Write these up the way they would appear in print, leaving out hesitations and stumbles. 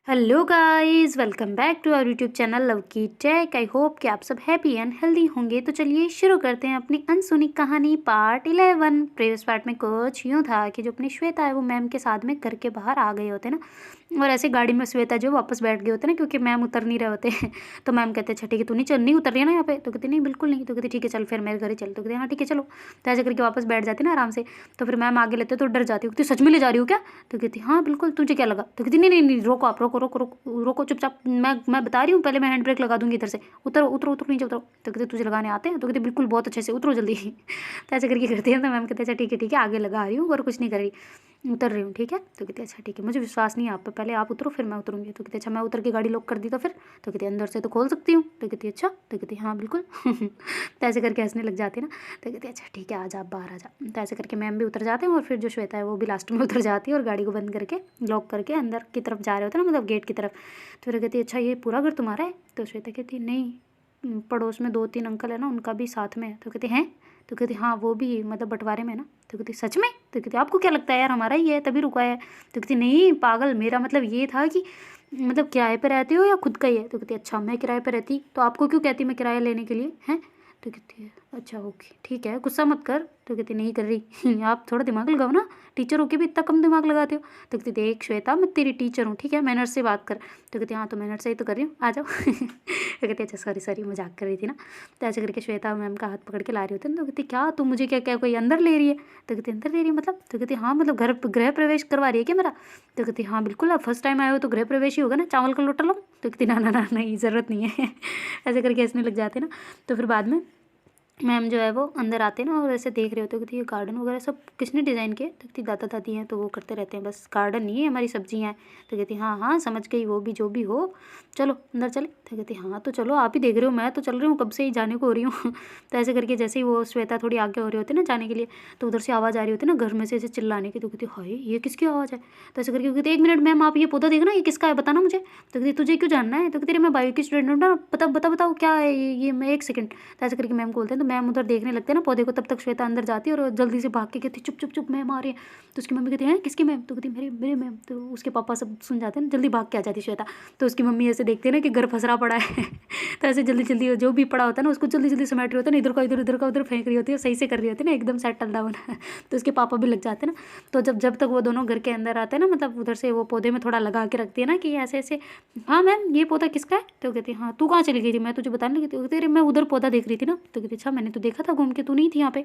Hello guys, welcome back to our YouTube channel love की take. I hope कि आप सब हैप्पी एंड हेल्दी होंगे। तो चलिए शुरू करते हैं अपनी अनसुनी कहानी पार्ट 11। प्रीवियस पार्ट में कुछ यूँ था कि जो अपनी श्वेता है वो मैम के साथ में घर के बाहर आ गए होते ना, और ऐसे गाड़ी में श्वेता जो वापस बैठ गए होते ना, क्योंकि मैम उतर नहीं रहे होते तो मैम कहते अच्छा ठीक है, तू नहीं उतर रही है ना यहाँ पे। तो कहती नहीं बिल्कुल नहीं। तो कहती ठीक है चल फिर मेरे घर ही चल। तो कहते हाँ ठीक है चलो। तो ऐसे करके वापस बैठ जाती ना आराम से। तो फिर मैम आगे लेते तो डर जाती। कहती सच में ले जा रही हो क्या? तो कहती हाँ बिल्कुल, तुझे क्या लगा? तो कहती नहीं नहीं नहीं, रोको आप, रोको रोको रोको रोको चुपचाप, मैं बता रही हूँ, पहले मैं हैंड ब्रेक लगा दूंगी इधर से। उतरो उतरो उतरो नीचे उतरो। तो कहते तुझे लगाने आते हैं? तो कहते बिल्कुल बहुत अच्छे से, उतरो जल्दी तो ऐसे करके करती है। तो मैम कहते अच्छा ठीक है आगे लगा रही हूँ और कुछ नहीं कर रही, उतर रही हूँ ठीक है। तो कहते अच्छा ठीक है, मुझे विश्वास नहीं है आप पे, पहले आप उतरो फिर मैं उतरूँगी। तो कहते अच्छा मैं उतर के गाड़ी लॉक कर दी तो फिर? तो कहते अंदर से तो खोल सकती हूँ। तो कहती अच्छा। तो कहती हाँ बिल्कुल तो ऐसे करके हंसने लग जाती है ना। तो कहती अच्छा ठीक है, आ जा बाहर आ जा। तो ऐसे करके मैम भी उतर जाते हैं और फिर जो श्वेता है वो भी लास्ट में उतर जाती है और गाड़ी को बंद करके लॉक करके अंदर की तरफ जा रहे होते हैं ना, मतलब गेट की तरफ। तो फिर कहती अच्छा ये पूरा घर तुम्हारा है? तो श्वेता कहती नहीं, पड़ोस में 2-3 अंकल है ना, उनका भी साथ में है। तो कहते हैं? तो कहती हाँ वो भी मतलब बंटवारे में ना। तो कहती सच में? तो कहती आपको क्या लगता है यार, हमारा ही है तभी रुका है। तो कहती नहीं पागल, मेरा मतलब ये था कि मतलब किराए पे रहते हो या खुद का ही है? तो कहती अच्छा मैं किराए पे रहती तो आपको क्यों कहती मैं किराया लेने के लिए हैं? तो कहती है अच्छा ओके ठीक है, गुस्सा मत कर। तो कहती नहीं कर रही आप थोड़ा दिमाग लगाओ ना, टीचर होके भी इतना कम दिमाग लगाते हो। तो कहती देख श्वेता मैं तेरी टीचर हूँ ठीक है, मैनर से बात कर। तो कहती हाँ तो मैनर से ही तो कर रही हूँ, आ जाओ तो कहती अच्छा सॉरी सॉरी मजाक कर रही थी ना। तो ऐसे करके श्वेता मैम का हाथ पकड़ के ला रही होती है। तो कहती क्या तू मुझे क्या क्या कोई अंदर ले रही है? तो कहती अंदर ले रही है मतलब? तो कहती हाँ मतलब घर गृह प्रवेश करवा रही है क्या मेरा? तो कहती हाँ बिल्कुल, आप फर्स्ट टाइम आए हो तो गृह प्रवेश ही होगा ना, चावल का लोटा लो। तो कहती ना ना ना नहीं ज़रूरत नहीं है ऐसे करके हंसने लग जाते ना। तो फिर बाद में मैम जो है वो अंदर आते ना और ऐसे देख रहे होते, कहती ये गार्डन वगैरह सब किसने डिज़ाइन किया? तो कहती दादा दादी हैं तो वो करते रहते हैं, बस गार्डन नहीं है हमारी सब्जियाँ हैं। तो कहती हाँ हाँ समझ गई, वो भी जो भी हो, चलो अंदर चले। तो कहती हाँ तो चलो, आप ही देख रहे हो, मैं तो चल रही हूँ कब से ही जाने को हो रही हूँ तो ऐसे करके जैसे ही वो श्वेता थोड़ी आगे हो रही होती है ना जाने के लिए, तो उधर से आवाज़ आ रही होती है ना घर में से ऐसे चिल्लाने की। तो कहती हाय ये किसकी आवाज़ है? तो ऐसे करके कहती 1 मिनट मैम आप ये पौधा देखना, ये किसका है बताना मुझे। तो कहती तुझे क्यों जानना है? तो कहती मैं बायो की स्टूडेंट हूँ ना, बताओ क्या है ये मैं 1 सेकंड। तो ऐसे करके मैम को बोलते हैं। तो मैम उधर देखने लगते हैं ना पौधे को, तब तक श्वेता अंदर जाती है और जल्दी से भाग के कहती चुप चुप चुप मैम आ रही है। तो उसकी मम्मी कहती है किसकी मैम? तो कहती मेरे मेरे मैम। तो उसके पापा सब सुन जाते हैं, जल्दी भाग के आ जाती है श्वेता। तो उसकी मम्मी ऐसे देखते हैं ना कि घर फंसरा पड़ा है तो ऐसे जल्दी जल्दी जो भी पड़ा होता है ना उसको जल्दी जल्दी समेट रही होती है, इधर का इधर, इधर का उधर फेंक रही होती है, सही से कर रही होती है ना, एकदम सेटल डाउन तो उसके पापा भी लग जाते हैं ना। तो जब तक वो दोनों घर के अंदर आते हैं ना, मतलब उधर से वो पौधे में थोड़ा लगा के रखती है ना कि ऐसे ऐसे हाँ मैम ये पौधा किसका है? तो कहती हाँ तू कहाँ चली गई थी, मैं तुझे बताने लगी थी। कहती अरे मैं उधर पौधा देख रही थी ना। तो कहती अच्छा मैंने तो देखा था घूम के, तू नहीं थी यहाँ पे।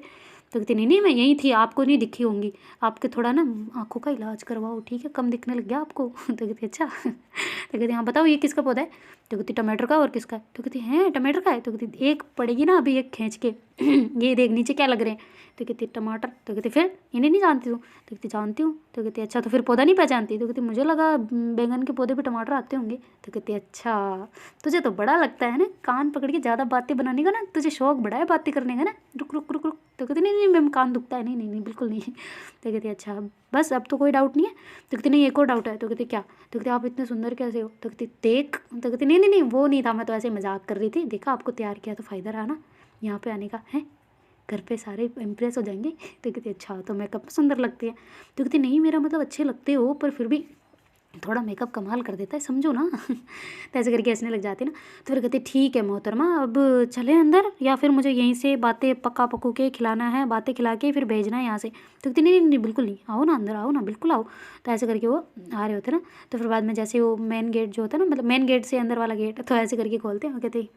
तो कहती नहीं नहीं मैं यहीं थी, आपको नहीं दिखी होंगी, आपके थोड़ा ना आँखों का इलाज करवाओ ठीक है, कम दिखने लग गया आपको तो कहती अच्छा तो कहती हाँ बताओ ये किसका पौधा है? तो कहती टमाटर का, और किसका है? तो कहती हैं टमाटर का है? तो कहती एक पड़ेगी ना अभी एक खींच के ये देख नीचे क्या लग रहे हैं। तो कहती टमाटर। तो कहती फिर इन्हें नहीं जानती तू? तो कहती जानती हूँ। तो कहती अच्छा तो फिर पौधा नहीं पहचानती? तो कहती मुझे लगा बैंगन के पौधे पे टमाटर आते होंगे। तो कहती अच्छा तुझे तो बड़ा लगता है ना कान पकड़ के ज़्यादा बातें बनाने का ना, तुझे शौक बड़ा है बातें करने का ना, रुक रुक रुक रुक। तो कहती नहीं नहीं मैम कान दुखता है, नहीं नहीं नहीं बिल्कुल नहीं तो कहती अच्छा बस अब तो कोई डाउट नहीं है? तो कहती नहीं एक और डाउट है। तो कहती क्या? तो कहती आप इतने सुंदर कैसे हो? तो कहती देख। तो कहती नहीं नहीं नहीं वो नहीं था, मैं तो ऐसे मजाक कर रही थी, देखा आपको तैयार किया तो फ़ायदा रहा ना यहाँ पे आने का है, घर पे सारे इम्प्रेस हो जाएंगे तो कहती अच्छा तो मेकअप सुंदर लगती है। तो कहती नहीं मेरा मतलब अच्छे लगते हो पर फिर भी थोड़ा मेकअप कमाल कर देता है समझो ना तो ऐसे करके हंसने लग जाती है ना। तो फिर कहते ठीक है मोहतरमा अब चलें अंदर, या फिर मुझे यहीं से बातें पका पकू के खिलाना है, बातें खिला के फिर भेजना है यहाँ से? तो कहती नहीं नहीं नहीं बिल्कुल नहीं, आओ ना अंदर, आओ ना बिल्कुल आओ। तो ऐसे करके वो आ रहे होते ना। तो फिर बाद में जैसे वो मेन गेट जो होता है ना, मतलब मेन गेट से अंदर वाला गेट, तो ऐसे करके खोलते हैं और कहते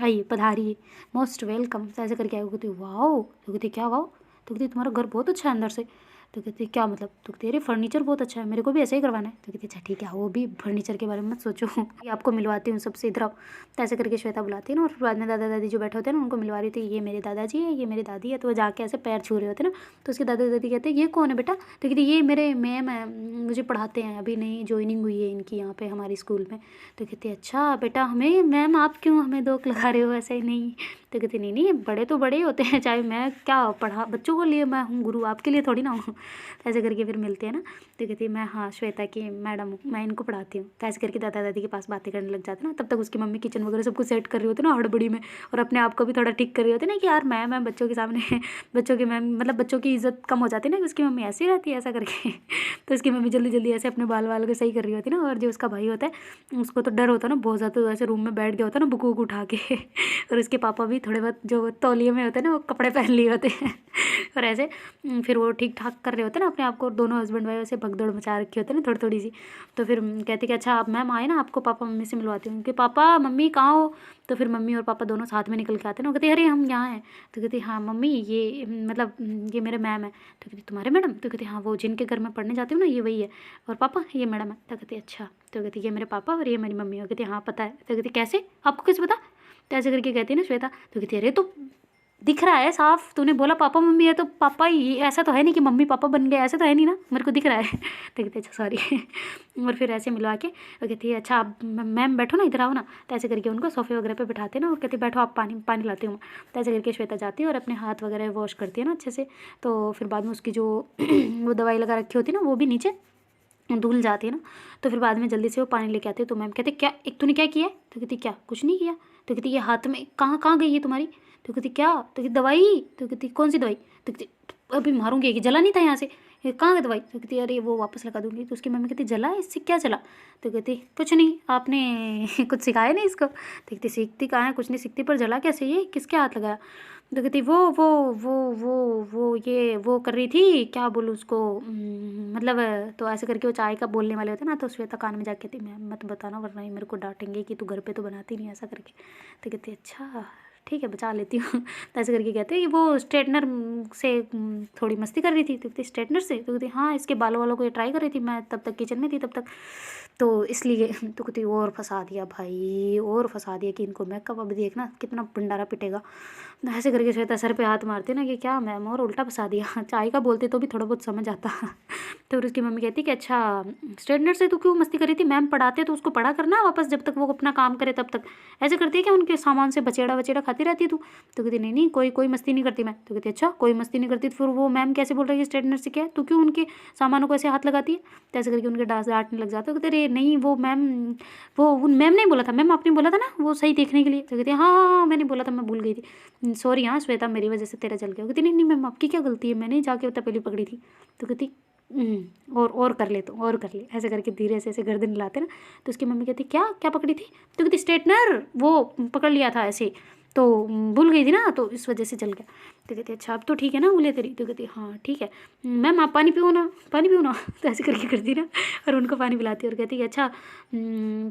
आइए पधारिए, मोस्ट वेलकम। तो ऐसे करके आए, कहती वाओ। तो कहती क्या वाओ? तो कहती तुम्हारा घर बहुत अच्छा है अंदर से। तो कहती क्या मतलब? तो कहती अरे फर्नीचर बहुत अच्छा है, मेरे को भी ऐसे ही करवाना है। तो कहती अच्छा ठीक है वो भी फर्नीचर के बारे में मत सोचो ये आपको मिलवाती हूँ सबसे, इधर आओ। तो ऐसे करके श्वेता बुलाती है ना, और फिर बाद में दादा दादी जो बैठे होते हैं ना उनको मिलवा रही थी, ये मेरे दादाजी है, ये मेरी दादी है। तो वो जाके ऐसे पैर छू रहे होते हैं ना। तो उसके दादा दादी कहते हैं ये कौन है बेटा? तो कहती ये मेरे मैम है, मुझे पढ़ाते हैं, अभी नई ज्वाइनिंग हुई है इनकी यहाँ पे हमारे स्कूल में। तो कहती अच्छा बेटा हमें मैम आप क्यों हमें दोख लगा रहे हो? ऐसे ही नहीं। तो कहती नहीं नहीं बड़े तो बड़े ही होते हैं, चाहे मैं क्या पढ़ा बच्चों को लिए मैं हूँ गुरु, आपके लिए थोड़ी ना हूँ। तो ऐसे करके फिर मिलते हैं ना, तो कहती है मैं हाँ श्वेता की मैडम हूँ, मैं इनको पढ़ाती हूँ। तो ऐसे करके दादा दादी के पास बातें करने लग जाते ना। तब तक उसकी मम्मी किचन वगैरह सब कुछ सेट कर रही होती ना हड़बड़ी में, और अपने आप को भी थोड़ा ठीक कर रही होती ना कि यार मैं बच्चों के सामने बच्चों के मैम मतलब बच्चों की इज्जत कम हो जाती है ना, कि उसकी मम्मी ऐसी रहती है ऐसा करके। तो उसकी मम्मी जल्दी जल्दी ऐसे अपने बाल वाल को सही कर रही होती ना। और जो उसका भाई होता है उसको तो डर होता है ना बहुत ज़्यादा, तो ऐसे रूम में बैठ गया होता है ना बुक वुक उठा के। और उसके पापा भी थोड़े बहुत जो तौलिए में होते हैं ना वो कपड़े पहन लिए होते हैं। और ऐसे फिर वो ठीक ठाक कर रहे होते हैं ना अपने आप को। दोनों हस्बैंड वाइफ ऐसे भगदौड़ मचा रखी होती है ना थोड़ी थोड़ी सी। तो फिर कहती कि अच्छा आप मैम आए ना, आपको पापा मम्मी से मिलवाती हूँ कि पापा मम्मी कहाँ हो। तो फिर मम्मी और पापा दोनों साथ में निकल के आते हैं ना। वो कहते अरे हम यहाँ हैं। तो कहती हाँ मम्मी ये मतलब ये मेरे मैम है। तो कहती तुम्हारे मैडम। तो कहती हाँ वो जिनके घर में पढ़ने जाती हूँ ना ये वही है। और पापा ये मैडम है। तो कहती अच्छा। तो कहती ये मेरे पापा और ये मेरी मम्मी है। कहती हाँ पता है। तो कहती कैसे आपको कैसे पता। तो ऐसे करके कहती है ना श्वेता। तो कहती अरे तो दिख रहा है साफ, तूने बोला पापा मम्मी है तो पापा ही, ऐसा तो है नहीं कि मम्मी पापा बन गए, ऐसा तो है नहीं ना, मेरे को दिख रहा है। तो कहते अच्छा सॉरी। और फिर ऐसे मिलवा के वो कहती है अच्छा आप मैम बैठो ना, इधर आओ ना। तो ऐसे करके उनको सोफे वगैरह पे बिठाते हैं ना, और कहती बैठो आप पानी पानी लाती हूँ। तो ऐसे करके श्वेता जाती है और अपने हाथ वगैरह वॉश करती है ना अच्छे से। तो फिर बाद में उसकी जो वो दवाई लगा रखी होती है ना वो भी नीचे धुल जाती है ना। तो फिर बाद में जल्दी से वो पानी लेके आते हैं। तो मैम कहते क्या एक तूने क्या किया है। तो कहती क्या कुछ नहीं किया। तो कहती ये हाथ में कहाँ कहाँ गई है तुम्हारी। तो कहती क्या। तो कहती दवाई। तो कहती कौन सी दवाई। तो कहती अभी मारूंगी, कि जला नहीं था यहाँ से, ये कहाँ है दवाई। तो कहती अरे वो वापस लगा दूंगी। तो उसकी मम्मी कहती जला है, इससे क्या जला। तो कहती कुछ नहीं, आपने कुछ सिखाया नहीं इसको। तो कहती सीखती कहाँ है, कुछ नहीं सीखती, पर जला कैसे, ये किसके हाथ लगाया। तो कहती वो ये वो कर रही थी, क्या बोलूँ उसको मतलब। तो ऐसे करके वो चाय का बोलने वाले होते ना। तो श्वेता कान में जाके कहती मैं मत बताना वरना ये मेरे को डांटेंगे कि तू घर पे तो बनाती नहीं, ऐसा करके। तो कहती अच्छा ठीक है बचा लेती हूँ। तो ऐसे करके कहते हैं कि वो स्ट्रेटनर से थोड़ी मस्ती कर रही थी। तो कहती स्ट्रेटनर से। तो कहती हाँ इसके बालों वालों को ये ट्राई कर रही थी, मैं तब तक किचन में थी तब तक, तो इसलिए। तो कहती और फंसा दिया भाई, और फंसा दिया कि इनको मेकअप अब देखना कितना भंडारा पिटेगा। तो ऐसे करके श्वेता सर पे हाथ मारती ना कि क्या मैम, और उल्टा फंसा दिया। चाय का बोलते तो भी थोड़ा बहुत समझ आता। तो फिर उसकी मम्मी कहती कि अच्छा स्ट्रेटनर से तू क्यों मस्ती करी थी, मैम पढ़ाते तो उसको पढ़ा करना वापस, जब तक वो अपना काम करे तब तक ऐसे करती है कि उनके सामान से बचेड़ा वचेड़ा खाती रहती है तू। तो कहती नहीं कोई कोई मस्ती नहीं करती मैं। तो कहती अच्छा कोई मस्ती नहीं करती, तो फिर वो मैम कैसे बोल रही है स्ट्रेटनर से क्या है, तू क्यों उनके सामानों को ऐसे हाथ लगाती है। तो ऐसे करके उनके डांटने लग जाते। कहते अरे नहीं वो मैम, वो मैम ने बोला था, मैम आपने बोला था ना वो सही देखने के लिए। तो कहती हाँ मैंने बोला था, मैं भूल गई थी, सॉरी हाँ श्वेता मेरी वजह से तेरा जल गया। कहती नहीं मैम आपकी क्या गलती है, मैंने जाके तपेली पकड़ी थी। तो कहती और कर ले, तो और कर ले। ऐसे करके धीरे से ऐसे गर्दन हिलाते ना। तो उसकी मम्मी कहती क्या क्या पकड़ी थी। तो कहती स्ट्रेटनर वो पकड़ लिया था ऐसे, तो भूल गई थी ना तो इस वजह से जल गया। तो कहती अच्छा अब तो ठीक है ना बोले तेरी। तो कहती हाँ ठीक है मैम आप पानी पियो ना, पानी पियो ना। तो ऐसे करके करती ना, और उनको पानी पिलाती और कहती है अच्छा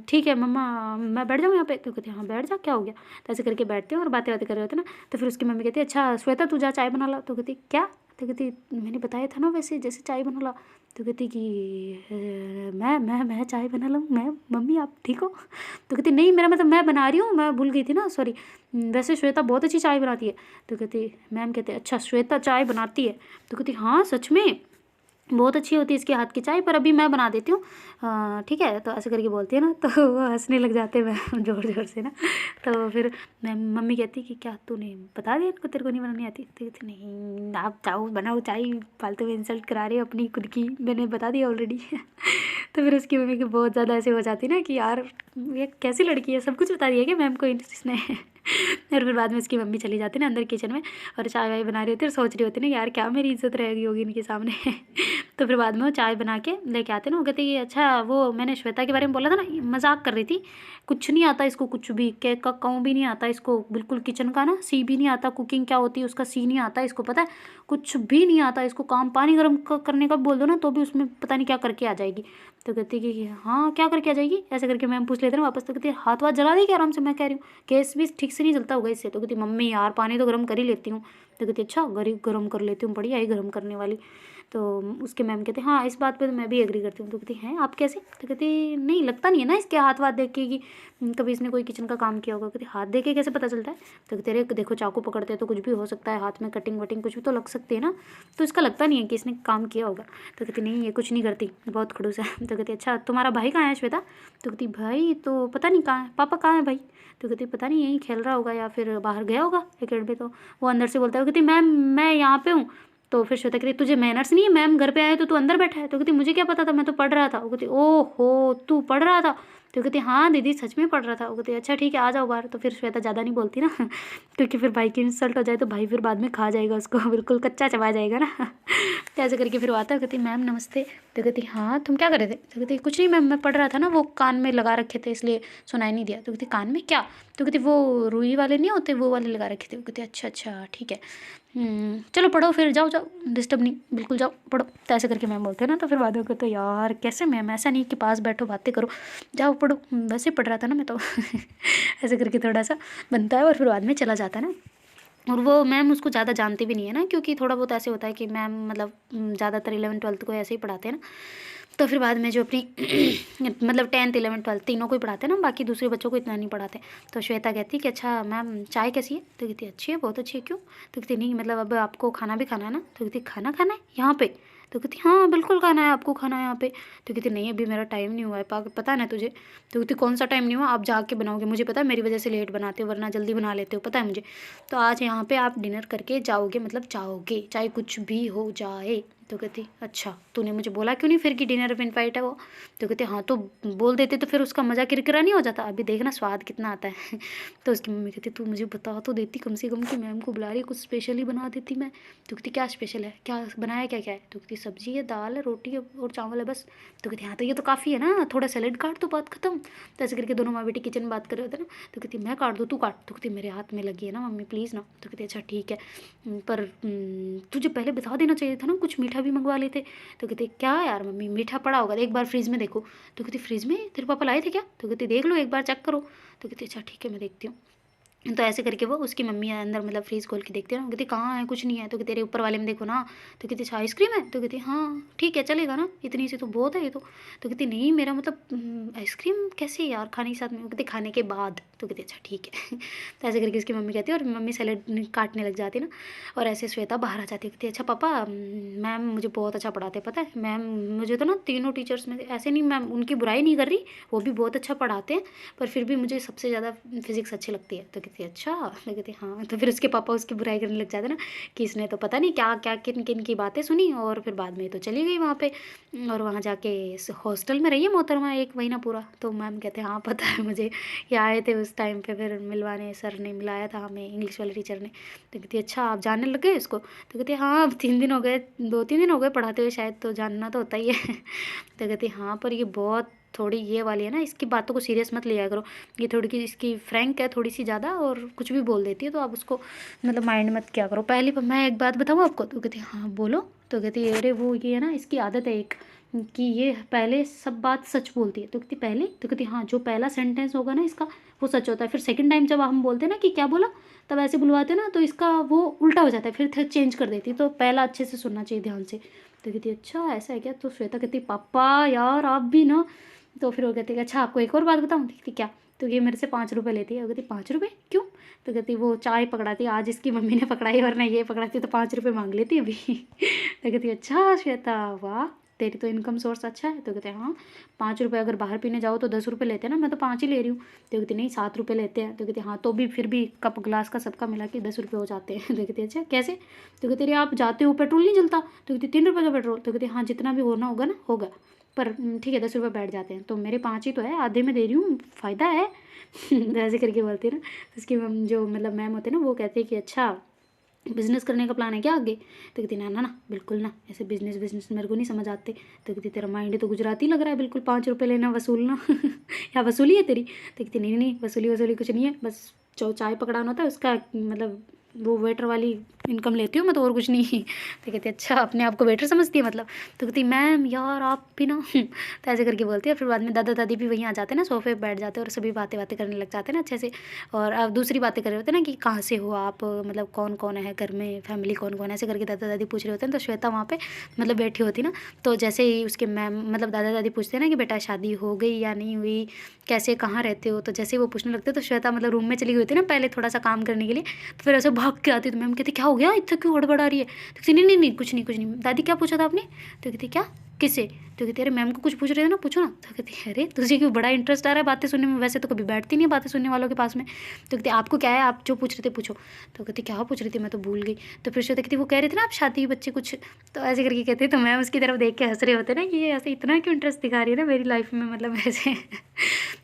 ठीक है मम्मा मैं बैठ जाऊँ यहाँ पे। तो कहती हाँ बैठ जा क्या हो गया। तो ऐसे करके बैठते हैं और बातें बातें कर रहे होते ना। तो फिर उसकी मम्मी कहती है अच्छा श्वेता तू जा चाय बना ला। तो कहती क्या। तो कहती मैंने बताया था ना वैसे जैसे चाय बना ला। तो कहती कि मैं चाय बना लाऊँ, मैं मम्मी आप ठीक हो। तो कहती नहीं मेरा मतलब मैं बना रही हूँ, मैं भूल गई थी ना सॉरी, वैसे श्वेता बहुत अच्छी चाय बनाती है। तो कहती मैम कहते अच्छा श्वेता चाय बनाती है। तो कहती हाँ सच में बहुत अच्छी होती है इसके हाथ की चाय, पर अभी मैं बना देती हूँ ठीक है। तो ऐसे करके बोलती है ना, तो वो हंसने लग जाते हैं ज़ोर ज़ोर से ना। तो फिर मैं मम्मी कहती कि क्या तूने बता दिया इनको तेरे को नहीं बनानी आती। तो कहती नहीं आप जाओ बनाओ चाय, फालतू में इंसल्ट करा रहे हो अपनी खुद की, मैंने बता दिया ऑलरेडी। तो फिर उसकी मम्मी की बहुत ज़्यादा ऐसे हो जाती ना कि यार ये कैसी लड़की है, सब कुछ बता दिया क्या मैम को इसने। और फिर बाद में उसकी मम्मी चली जाती ना अंदर किचन में, और चाय वाय बना रही होती और सोच रही होती ना यार क्या मेरी इज्जत रहेगी होगी इनके सामने। तो फिर बाद में वो चाय बना के लेके आते ना। वो कहते कि अच्छा वो मैंने श्वेता के बारे में बोला था ना, मजाक कर रही थी, कुछ नहीं आता इसको, कुछ भी केक का कहूँ भी नहीं आता इसको, बिल्कुल किचन का ना सी भी नहीं आता, कुकिंग क्या होती है उसका सी नहीं आता इसको, पता है कुछ भी नहीं आता इसको। काम पानी गर्म करने का बोल दो ना तो भी उसमें पता नहीं क्या करके आ जाएगी। तो कहती कि हाँ क्या करके आ जाएगी, ऐसे करके मैम पूछ लेते ना वापस। तो कहती हाथ वाथ जला देगी आराम से, मैं कह रही हूँ गैस भी ठीक से नहीं जलता होगा इससे। तो कहती मम्मी यार पानी तो गर्म कर ही लेती हूँ। तो कहती अच्छा गर्म कर लेती हूँ, बढ़िया है गर्म करने वाली। तो उसके मैम कहते हाँ इस बात पे तो मैं भी एग्री करती हूँ। तो कहती हैं आप कैसे। तो कहती नहीं लगता नहीं है ना इसके हाथ वाथ देख के कि कभी इसने कोई किचन का काम किया होगा। कहती हाथ देख के कैसे पता चलता है। तो कहते अरे देखो चाकू पकड़ते हैं तो कुछ भी हो सकता है, हाथ में कटिंग वटिंग कुछ भी तो लग सकती है ना, तो इसका लगता नहीं है कि इसने काम किया होगा। तो कहती नहीं ये कुछ नहीं करती, बहुत खड़ूस है। तो कहती अच्छा तुम्हारा भाई कहाँ है श्वेता। तो कहती भाई तो पता नहीं कहाँ है, पापा कहाँ है भाई। तो कहती पता नहीं यहीं खेल रहा होगा या फिर बाहर गया होगा एकेडमी। तो वो अंदर से बोलता है, कहती मैम मैं यहाँ पे हूँ। तो फिर श्वेता कहती तुझे मैनर्स नहीं है, मैम घर पे आए तो तू अंदर बैठा है। तो कहती मुझे क्या पता था, मैं तो पढ़ रहा था। वो कहती ओहो तू पढ़ रहा था। तो कहती हाँ दीदी सच में पढ़ रहा था। वो कहती अच्छा ठीक है आ जाओ बाहर। तो फिर श्वेता ज़्यादा नहीं बोलती ना क्योंकि फिर भाई की इंसल्ट हो जाए तो भाई फिर बाद में खा जाएगा उसको, बिल्कुल कच्चा चबा जाएगा ना तो ऐसे करके फिर वो आता है, कहती मैम नमस्ते। तो कहती हाँ तुम क्या कर रहे थे। तो कहती कुछ नहीं मैम मैं पढ़ रहा था ना, वो कान में लगा रखे थे इसलिए सुनाई नहीं दिया। तो कहती कान में क्या। तो कहती वो रुई वाले नहीं होते वो वाले लगा रखे थे। वो कहती अच्छा अच्छा ठीक है चलो पढ़ो फिर, जाओ जाओ डिस्टर्ब नहीं, बिल्कुल जाओ पढ़ो। तो ऐसे करके मैम बोलते हैं ना। तो फिर बाद में कहते यार कैसे मैम, ऐसा नहीं कि पास बैठो बातें करो, जाओ पढ़ो, वैसे पढ़ रहा था ना मैं तो ऐसे करके थोड़ा सा बनता है और फिर बाद में चला जाता है ना। और वो मैम उसको ज़्यादा जानती भी नहीं है ना, क्योंकि थोड़ा बहुत ऐसे होता है कि मैम मतलब ज़्यादातर 11th-12th को ऐसे ही पढ़ाते हैं ना। तो फिर बाद में जो अपनी मतलब 10th 11th 12th तीनों को ही पढ़ाते हैं ना, बाकी दूसरे बच्चों को इतना नहीं पढ़ाते। तो श्वेता कहती कि अच्छा मैम चाय कैसी है। तो कहती अच्छी है बहुत अच्छी है। क्यों। तो कहती नहीं मतलब अब आपको खाना भी खाना है ना। तो कहती खाना खाना है यहाँ पे। तो कहती हाँ बिल्कुल खाना है, आपको खाना है यहाँ पे। तो कहती नहीं अभी मेरा टाइम नहीं हुआ है पता है ना तुझे। तो कहती कौन सा टाइम नहीं हुआ, आप जाके बनाओगे, मुझे पता है मेरी वजह से लेट बनाते हो वरना जल्दी बना लेते हो, पता है मुझे। तो आज यहाँ पे आप डिनर करके जाओगे, मतलब जाओगे चाहे कुछ भी हो जाए। तो कहती अच्छा तूने मुझे बोला क्यों नहीं फिर कि डिनर पे इनवाइट है वो। तो कहते हाँ तो बोल देते तो फिर उसका मज़ा किरकिरा नहीं हो जाता, अभी देखना स्वाद कितना आता है तो उसकी मम्मी कहती तू मुझे बता तो देती कम से कम कि मैम को बुला रही है, कुछ स्पेशल ही बना देती मैं। तो कहती क्या स्पेशल है, क्या बनाया क्या क्या है। तो कहती सब्जी है, दाल है, रोटी है और चावल है बस। तो कहती हाँ तो ये तो काफ़ी है ना, थोड़ा सैलेड काट तो बात खत्म। तो ऐसे करके दोनों माँ बेटी किचन में बात कर रहे होते ना। तो कहती मैं काट दूँ तू काट। तो कहती मेरे हाथ में लगी है ना मम्मी प्लीज़ ना। तो कहती अच्छा ठीक है पर तुझे पहले बता देना चाहिए था ना, कुछ मीठा भी मंगवा लेते। तो कहते क्या यार मम्मी मीठा पड़ा होगा एक बार फ्रिज में देखो। तो कहती फ्रिज में तेरे पापा लाए थे क्या। तो कहती देख लो एक बार चेक करो। तो कहती अच्छा ठीक है मैं देखती हूँ। तो ऐसे करके वो उसकी मम्मी अंदर मतलब फ्रीज खोल के देखती है ना, कहती कहाँ है कुछ नहीं है। तो कहती तेरे ऊपर वाले में देखो ना। तो कहती अच्छा आइसक्रीम है। तो कहती हाँ ठीक है चलेगा ना, इतनी सी तो बहुत है ये तो। तो कहती नहीं मेरा मतलब आइसक्रीम कैसे यार खाने के साथ में। वो कहती खाने के बाद। तो कहती अच्छा ठीक है तो ऐसे करके उसकी मम्मी कहती है और मम्मी सैलेड काटने लग जाती है ना। और ऐसे श्वेता बाहर आ जाती है, कहती अच्छा पापा मैम मुझे बहुत अच्छा पढ़ाते पता है मैम, मुझे तो ना तीनों टीचर्स में ऐसे नहीं, मैम उनकी बुराई नहीं कर रही, वो भी बहुत अच्छा पढ़ाते हैं पर फिर भी मुझे सबसे ज़्यादा फिजिक्स अच्छी लगती है। तो कहती अच्छा। तो कहती हाँ। तो फिर उसके पापा उसकी बुराई करने लग जाते ना कि इसने तो पता नहीं क्या क्या किन किन की बातें सुनी और फिर बाद में तो चली गई वहाँ पे और वहाँ जाके हॉस्टल में रही है मोहतरमा 1 महीना पूरा। तो मैम कहते हाँ पता है मुझे, ये आए थे उस टाइम पे फिर मिलवाने, सर ने मिलाया था हमें इंग्लिश वाले टीचर ने। तो कहती अच्छा आप जानने लग गए इसको। तो कहती हाँ अब 3 दिन हो गए, 2-3 दिन हो गए पढ़ाते हुए शायद, तो जानना तो होता ही है तो कहती हाँ पर ये बहुत थोड़ी ये वाली है ना, इसकी बातों को सीरियस मत लिया करो, ये थोड़ी की इसकी फ्रैंक है थोड़ी सी ज़्यादा और कुछ भी बोल देती है, तो आप उसको मतलब माइंड मत किया करो। पहली मैं एक बात बताऊँ आपको। तो कहती हाँ बोलो। तो कहती अरे वो ये है ना इसकी आदत है एक कि ये पहले सब बात सच बोलती है। तो कहती पहले। तो कहती हाँ जो पहला सेंटेंस होगा ना इसका वो सच होता है, फिर सेकंड टाइम जब हम बोलते हैं ना कि क्या बोला तब ऐसे बुलवाते हैं ना तो इसका वो उल्टा हो जाता है, फिर चेंज कर देती है, तो पहला अच्छे से सुनना चाहिए ध्यान से। तो कहती अच्छा ऐसा है क्या। तो श्वेता कहती पापा यार आप भी ना। तो फिर वो कहती है अच्छा आपको एक और बात बताऊँ। कहती क्या। तो ये मेरे से 5 रुपये लेती है। वो कहती 5 रुपये क्यों। तो कहती वो चाय पकड़ाती, आज इसकी मम्मी ने पकड़ाई वरना ये पकड़ाती तो 5 रुपये मांग लेती अभी तो कहती अच्छा श्वेता वाह तेरी तो इनकम सोर्स अच्छा है। तो कहते हैं हाँ 5 रुपये अगर बाहर पीने जाओ तो 10 रुपये लेते हैं ना, मैं तो 5 ही ले रही हूँ। तो कहती नहीं 7 रुपये लेते हैं। तो कहती हाँ तो भी फिर भी कप ग्लास का सबका मिला के 10 रुपये हो जाते हैं तो कहती अच्छा कैसे। तो कहती अरे आप जाते हो पेट्रोल नहीं जलता। तो कहती 3 रुपये का पेट्रोल। तो कहती हाँ जितना भी होना होगा ना होगा पर ठीक है 10 रुपये बैठ जाते हैं, तो मेरे 5 ही तो है, आधे में दे रही हूँ फ़ायदा है तो ऐसे करके बोलती है ना। तो उसकी जो मतलब मैम होते हैं ना वो कहते हैं कि अच्छा बिज़नेस करने का प्लान है क्या आगे। तो कहती ना ना ना बिल्कुल ना, ऐसे बिज़नेस मेरे को नहीं समझ आते। तो कहती तेरा माइंड तो गुजराती लग रहा है बिल्कुल, 5 रुपये लेना वसूलना या वसूली है तेरी। तो कहती नहीं नहीं वसूली कुछ नहीं है, बस जो चाय पकड़ाना होता है उसका मतलब वो वेटर वाली इनकम लेती हूँ मैं तो और कुछ नहीं तो कहती अच्छा अपने आप को वेटर समझती है मतलब। तो कहती मैम यार आप भी ना तो ऐसे करके बोलती है। फिर बाद में दादा दादी भी वहीं आ जाते हैं ना, सोफे पे बैठ जाते हैं और सभी बातें करने लग जाते हैं ना अच्छे से। और अब दूसरी बातें कर रहे होते हैं ना कि कहाँ से हो आप, मतलब कौन कौन है घर में, फैमिली कौन कौन है, ऐसे करके दादा दादी पूछ रहे होते हैं। तो श्वेता वहाँ पे मतलब बैठी होती ना, तो जैसे ही उसके मैम मतलब दादा दादी पूछते हैं ना कि बेटा शादी हो गई या नहीं हुई, कैसे कहाँ रहते हो, तो जैसे ही वो पूछने लगते तो श्वेता मतलब रूम में चली गई होती है ना पहले थोड़ा सा काम करने के लिए। तो फिर ऐसे भाग के आती तो मैम कहती क्या हो गया इतना क्यों हड़बड़ा रही है। तो कहती नहीं नहीं नहीं कुछ नहीं दादी क्या पूछा था आपने। तो कहती क्या। किससे? तो कहती अरे मैम को कुछ पूछ रहे थे ना, पूछो ना। तो कहती है अरे तुझे क्यों बड़ा इंटरेस्ट आ रहा है बातें सुनने में, वैसे तो कभी बैठती नहीं है बातें सुनने वालों के पास में। तो कहती आपको क्या है, आप जो पूछ रहे थे पूछो। तो कहती क्या पूछ रही थी, मैं तो भूल गई। तो फिर श्वेता कहती वो कह रहे थे ना आप शादी बच्चे कुछ, तो ऐसे करके कहते। तो मैम उसकी तरफ देख के हंस रहे होते ना कि ये ऐसे इतना क्यों इंटरेस्ट दिखा रही है ना मेरी लाइफ में, मतलब ऐसे।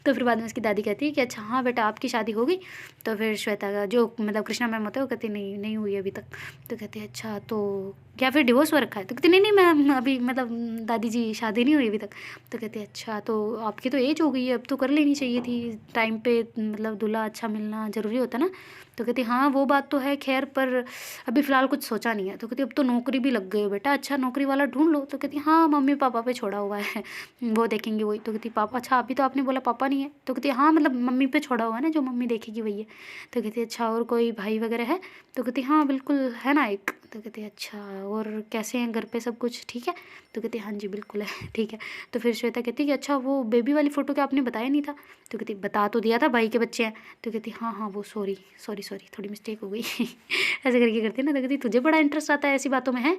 तो फिर बाद में उसकी दादी कहती है कि अच्छा हाँ बेटा आपकी शादी हो गई। तो फिर श्वेता का जो मतलब कृष्णा मैम होता है वो कहती नहीं नहीं हुई अभी तक। तो कहती है अच्छा तो क्या फिर डिवोर्स हो रखा है। तो कहती नहीं नहीं मैम अभी मतलब दादी जी शादी नहीं हुई अभी तक। तो कहती है अच्छा तो आपकी तो एज हो गई है, अब तो कर लेनी चाहिए थी टाइम पे, मतलब दूल्हा अच्छा मिलना ज़रूरी होता ना। तो कहती हाँ वो बात तो है खैर, पर अभी फ़िलहाल कुछ सोचा नहीं है। तो कहती अब तो नौकरी भी लग गई हो बेटा, अच्छा नौकरी वाला ढूंढ लो। तो कहती हाँ मम्मी पापा पे छोड़ा हुआ है, वो देखेंगे वही। तो कहती पापा, अच्छा अभी तो आपने बोला पापा नहीं है। तो कहती हाँ मतलब मम्मी पे छोड़ा हुआ है ना, जो मम्मी देखेगी वही है। तो कहती अच्छा और कोई भाई वगैरह है। तो कहती हाँ बिल्कुल है ना एक। तो कहती अच्छा और कैसे हैं घर पे सब कुछ ठीक है। तो कहती हाँ जी बिल्कुल है ठीक है। तो फिर श्वेता कहती कि अच्छा वो बेबी वाली फ़ोटो क्या आपने बताया नहीं था। तो कहती बता तो दिया था, भाई के बच्चे हैं। तो कहती हाँ हाँ वो सॉरी सॉरी सॉरी थोड़ी मिस्टेक हो गई ऐसे करके करती है ना। तो कहती तुझे बड़ा इंटरेस्ट आता है ऐसी बातों में, है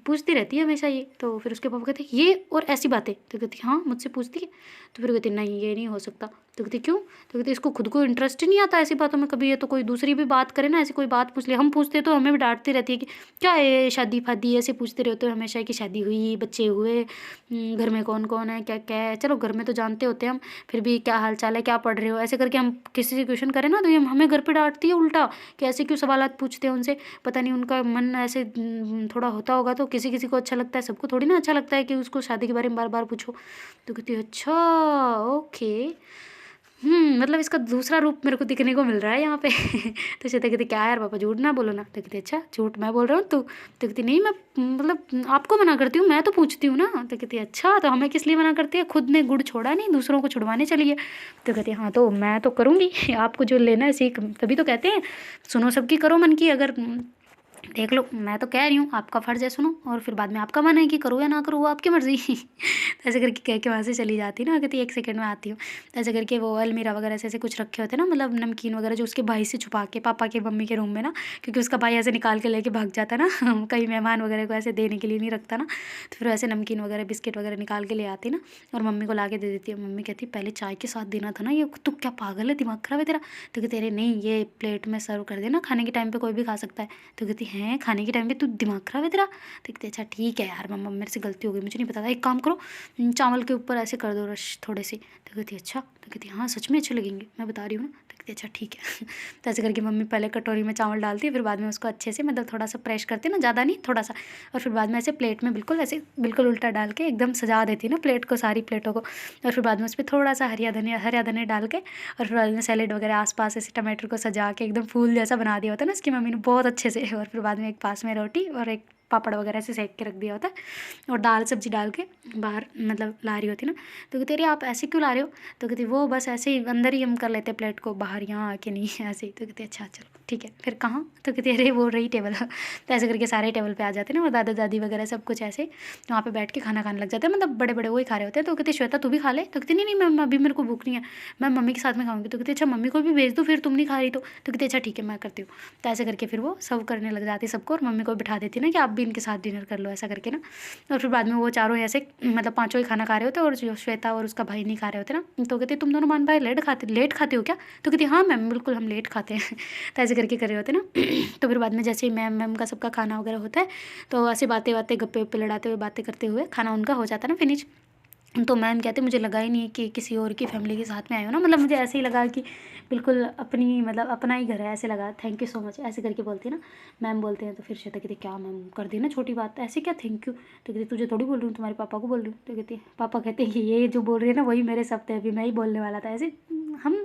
पूछती रहती है हमेशा ये। तो फिर उसके पापा कहते ये और ऐसी बातें। तो कहती हाँ मुझसे पूछती है। तो फिर कहती नहीं ये नहीं हो सकता। तो कहती क्यों। तो कहती इसको खुद को इंटरेस्ट ही नहीं आता ऐसी बातों में कभी, ये तो कोई दूसरी भी बात करे ना, ऐसी कोई बात पूछ ले, हम पूछते तो हमें भी डांटती रहती है कि क्या है शादी फादी ऐसे पूछते रहते हो हमेशा कि शादी हुई बच्चे हुए, घर में कौन कौन है क्या क्या है। चलो घर में तो जानते होते हैं हम, फिर भी क्या हाल चाल है क्या पढ़ रहे हो, ऐसे करके हम किसी से क्वेश्चन करें ना तो ये हमें घर पे डांटती है उल्टा कि ऐसे क्यों सवालात पूछते हैं उनसे। पता नहीं उनका मन ऐसे थोड़ा होता होगा, तो किसी किसी को अच्छा लगता है, सबको थोड़ी ना अच्छा लगता है कि उसको शादी के बारे में बार बार पूछो। तो कहती है अच्छा ओके, मतलब इसका दूसरा रूप मेरे को दिखने को मिल रहा है यहाँ पे तो श्वेता कहती क्या यार पापा झूठ ना बोलो ना। तो कहती अच्छा झूठ मैं बोल रहा हूँ तो कहती नहीं मैं मतलब आपको मना करती हूँ, मैं तो पूछती हूँ ना। तो कहती अच्छा तो हमें किस लिए मना करती है, खुद ने गुड़ छोड़ा नहीं दूसरों को छुड़वाने चली है। तो कहती हाँ तो मैं तो करूँगी आपको जो लेना है सीख, तभी तो कहते हैं सुनो सबकी करो मन की। अगर देख लो मैं तो कह रही हूँ आपका फ़र्ज़ है सुनो, और फिर बाद में आपका मन है कि करो या ना करो वो आपकी मर्ज़ी तो ऐसे करके कह के वहाँ से चली जाती ना, कहती एक सेकंड में आती हूँ। तो ऐसे करके वो अलमीरा वगैरह ऐसे कुछ रखे होते ना, मतलब नमकीन वगैरह जो उसके भाई से छुपा के पापा के मम्मी के रूम में ना, क्योंकि उसका भाई ऐसे निकाल के लेके भाग जाता ना कहीं मेहमान वगैरह को ऐसे देने के लिए नहीं रखता ना। तो फिर ऐसे नमकीन वगैरह बिस्किट वगैरह निकाल के ले आती ना और मम्मी को ला के दे देती है। मम्मी कहती पहले चाय के साथ देना था ना, ये तू क्या पागल है दिमाग खराब है तेरा। तो कहती अरे नहीं ये प्लेट में सर्व कर देना, खाने के टाइम पे कोई भी खा सकता है। तो कहती हैं खाने के टाइम पे तू दिमाग खराब है तेरा। तो कहती अच्छा ठीक है यार मम्मा मेरे से गलती हो गई, मुझे नहीं पता था, एक काम करो चावल के ऊपर ऐसे कर दो रश थोड़े से। तो कहती अच्छा। तो कहती हाँ सच में अच्छे लगेंगे मैं बता रही हूँ ना। तो कहती अच्छा ठीक है तो ऐसे करके मम्मी पहले कटोरी में चावल डालती है, फिर बाद में उसको अच्छे से मतलब थोड़ा सा प्रेस करती है ना, ज़्यादा नहीं थोड़ा सा, और फिर बाद में ऐसे प्लेट में बिल्कुल ऐसे बिल्कुल उल्टा डाल के एकदम सजा देती है ना प्लेट को, सारी प्लेटों को। और फिर बाद में उस पर थोड़ा सा हरिया धनिया डाल के, और फिर बाद में सैलेड वगैरह आसपास ऐसे टमाटर को सजा के एकदम फूल जैसा बना दिया होता है ना उसकी मम्मी ने बहुत अच्छे से। और फिर बाद में एक पास में रोटी और एक पापड़ वगैरह से सेक के रख दिया होता है, और दाल सब्जी डाल के बाहर मतलब ला रही होती ना। तो कहती अरे आप ऐसे क्यों ला रहे हो। तो कहती वो बस ऐसे ही अंदर ही हम कर लेते प्लेट को, बाहर यहाँ आके नहीं ऐसे ही। तो कहती अच्छा चलो ठीक है फिर कहाँ। तो कहती अरे वो रही टेबल तो ऐसे करके सारे टेबल पे आ जाते हैं ना, और दादा दादी वगैरह सब कुछ ऐसे वहाँ पे बैठ के खाना खाने लग जाते हैं, मतलब बड़े बड़े वही खा रहे होते हैं। तो कहती श्वेता तू भी खा ले। तो कहती नहीं नहीं मैम अभी मेरे को भूख नहीं है, मैं मम्मी के साथ में खाऊंगी। तो कहती अच्छा मम्मी को भी भेज दो फिर तुम नहीं खा रही तो कहती अच्छा ठीक है मैं करती हूँ। तो ऐसे करके फिर वो सर्व करने लग जाती सबको, और मम्मी को बिठा देती ना कि आप भी इनके साथ डिनर कर लो ऐसा करके ना। और फिर बाद में वो चारों ऐसे मतलब पाँचों ही खाना खा रहे होते, और जो श्वेता और उसका भाई नहीं खा रहे होते ना। तो कहते तुम दोनों मान भाई लेट खाते हो क्या। तो कहती हाँ मैम बिल्कुल हम लेट खाते हैं तो ऐसे करके कर रहे होते ना तो फिर बाद में जैसे ही मैम का सबका खाना वगैरह होता है, तो ऐसे बातें गप्पे वप्पे लड़ाते हुए बातें करते हुए खाना उनका हो जाता है ना फिनिश। तो मैम कहते मुझे लगा ही नहीं कि किसी और की फैमिली के साथ में आए हो ना, मतलब मुझे ऐसे ही लगा कि बिल्कुल अपनी मतलब अपना ही घर है ऐसे लगा, थैंक यू सो मच ऐसे करके बोलती है ना मैम बोलते हैं। तो फिर श्वेता कहती क्या मैम कर दी ना छोटी बात, ऐसे क्या थैंक यू। तो कहती तुझे थोड़ी बोल रही हूँ तुम्हारे पापा को बोल रही हूँ। तो कहती पापा कहते हैं कि ये जो बोल रही है ना वही मेरे शब्द है, अभी मैं ही बोलने वाला था ऐसे। हम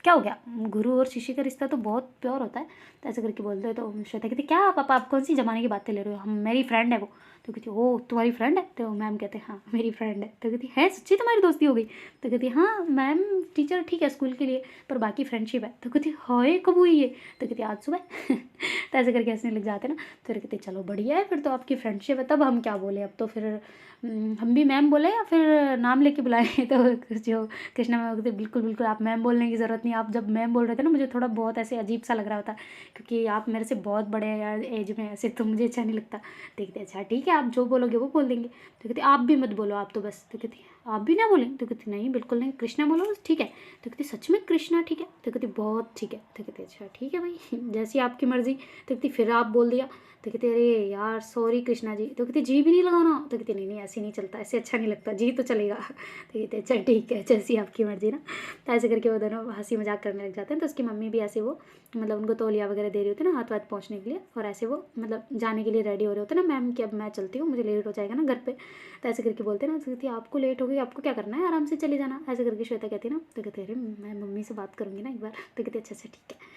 क्या हो गया, गुरु और शिष्य का रिश्ता तो बहुत प्योर होता है। तो ऐसे करके बोलते हैं। तो श्वेता कहती क्या पापा आप कौन सी ज़माने की बातें ले रहे हो, हम मेरी फ्रेंड है वो। तो कहती ओ तुम्हारी फ्रेंड है। तो मैम कहते हैं हाँ मेरी फ्रेंड है। तो कहती है सच्ची तुम्हारी दोस्ती हो गई। तो कहती हाँ मैम टीचर ठीक है स्कूल के लिए, पर बाकी फ्रेंडशिप है। तो कहती हाय कब हुई ये। तो कहती आज सुबह तो ऐसे करके हंसने लग जाते ना। फिर कहते चलो बढ़िया है फिर तो आपकी फ्रेंडशिप है, तब हम क्या बोले अब तो फिर हम भी मैम बोले या फिर नाम लेके बुलाएं तो जो कृष्णा मैम कहते बिल्कुल बिल्कुल आप मैम बोलने की ज़रूरत नहीं नहीं, आप जब मैम बोल रहे थे ना मुझे थोड़ा बहुत ऐसे अजीब सा लग रहा था, क्योंकि आप मेरे से बहुत बड़े हैं यार एज में, ऐसे तो मुझे अच्छा नहीं लगता। तो कहते अच्छा ठीक है, आप जो बोलोगे वो बोल देंगे। तो कहते आप भी मत बोलो, आप तो बस। तो कहती आप भी ना बोलें। तो कहती नहीं बिल्कुल नहीं, कृष्णा बोलो ठीक है। तो कहती सच में कृष्णा ठीक है। तो कहती बहुत ठीक है। तो कहती अच्छा ठीक है भाई, जैसी आपकी मर्जी। तो कहती फिर आप बोल दिया। तो कहती अरे यार सॉरी कृष्णा जी। तो कहती जी भी नहीं लगाना। तो कहती नहीं नहीं ऐसे नहीं चलता, ऐसे अच्छा नहीं लगता, जी तो चलेगा। तो कहते अच्छा ठीक है, जैसी आपकी मर्जी ना। तो ऐसे करके वो दोनों हंसी मजाक करने लग जाते हैं। तो उसकी मम्मी भी ऐसे वो मतलब उनको तौलिया वगैरह दे रही होती है ना हाथ वाथ पहुँचने के लिए, और ऐसे वो मतलब जाने के लिए रेडी हो रहे होते हैं ना मैम कि अब मैं चलती हूँ, मुझे लेट हो जाएगा ना घर पे। तो ऐसे करके बोलते हैं ना, तो कहती आपको लेट हो गई, आपको क्या करना है, आराम से चले जाना। ऐसे करके श्वेता कहती है ना। तो कहते अरे मैं मम्मी से बात करूँगी ना एक बार। तो कहते अच्छा अच्छा ठीक है।